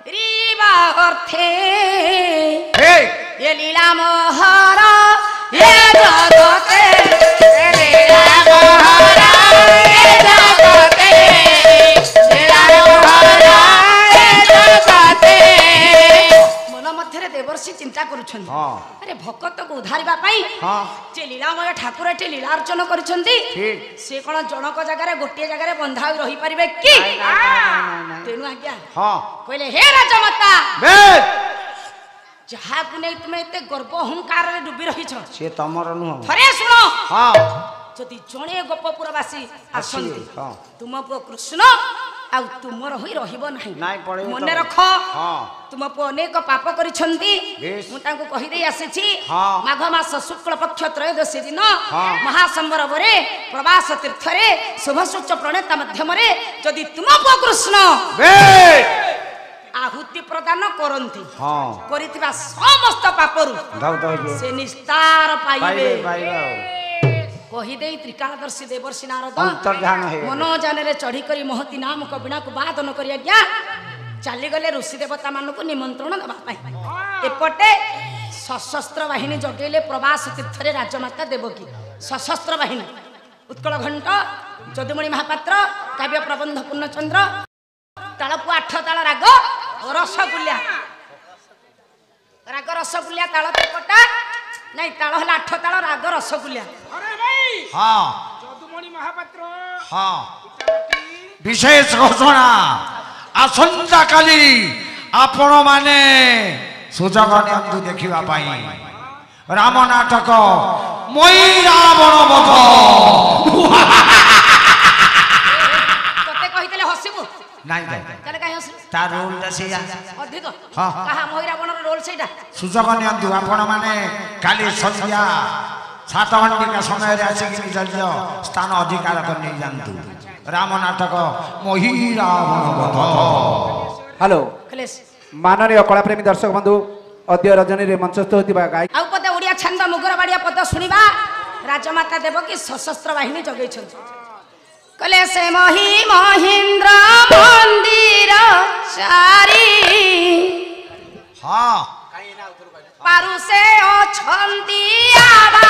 रीवा अर्थे ये लीला मोहरा ये जगते लीला मोहरा ये जगते लीला मोहरा ये जगते मन मध्य देवर्षि चिंता करुछन अरे भक्त को उधारिबा पई जे लीलामय ठाकुर एठी लीला अर्चन करिसंती से कोन जनक जगह गोटे जगह बंधा रही परिबे कि तेनु आज्ञा कहले हे राजमाता जहा को नै तुमे एते गर्व अहंकार रे डुबी रही छ से तमर नु थरे सुनो जदि जणे गोपपुरवासी आसंती तुम पु कृष्ण आ तुमर होई रहिबो नाही मने रख तुम पु अनेक पाप करिसंती मु तांको कहि देई आसीछि माघ मास शुक्ल पक्ष त्रयोदशी दिन महासंवरवरे प्रवास तीर्थ रे शुभ सूच प्रणेता मध्यम रे जदि तुम पु कृष्ण आहुति प्रदान करंती करितिबा समस्त पापरु से निस्तार पाइबे कही दे त्रिकालदर्शी देवर्षि नारद मनोजान रे चढ़ी करी महती नाम कबिना को वादन करी आज्ञा चली गले ऋषि देवता मान को निमंत्रण दबा पाई एपटे सशस्त्र बाहिनी जगेले प्रवास तीर्थ रे राजमाता देवकी सशस्त्र बाहिनी उत्कल घंट जदुमणि महापात्र काव्य प्रबंध पूर्णचंद्र तालपु 8 ताल राग रसगुल्ला ताल तेपटा नहीं ताल हला 8 ताल राग रसगुल्ला अरे भाई हां जदुमणि महापात्र हां विशेष घोषणा आसंता काली आपण माने सुजग नियंतु देखिबा पाई राम नाटक मोई रावण वध तते कहितले हसिबु नहीं तले काहे हसिबु तार रोल दसेया अधिक हां कहा मोई रावण रोल सेटा सुजग नियंतु आपण माने काली संध्या 7 घंटा समय रे आसी कि निज स्थान अधिकार कर नहीं जानतु राम नाटक मोही रावण वध हेलो माननीय कला प्रेमी दर्शक बंधु अद्य रजनी रे मंचस्थ होतिबा गाय आउ पते ओडिया छंद मुगर बाडिया पद सुनिबा राजमाता देवकी सशस्त्र बाहिनी जगै छन कले से मोही महेंद्र मंदिर चारी हां पारु से अछंती आबा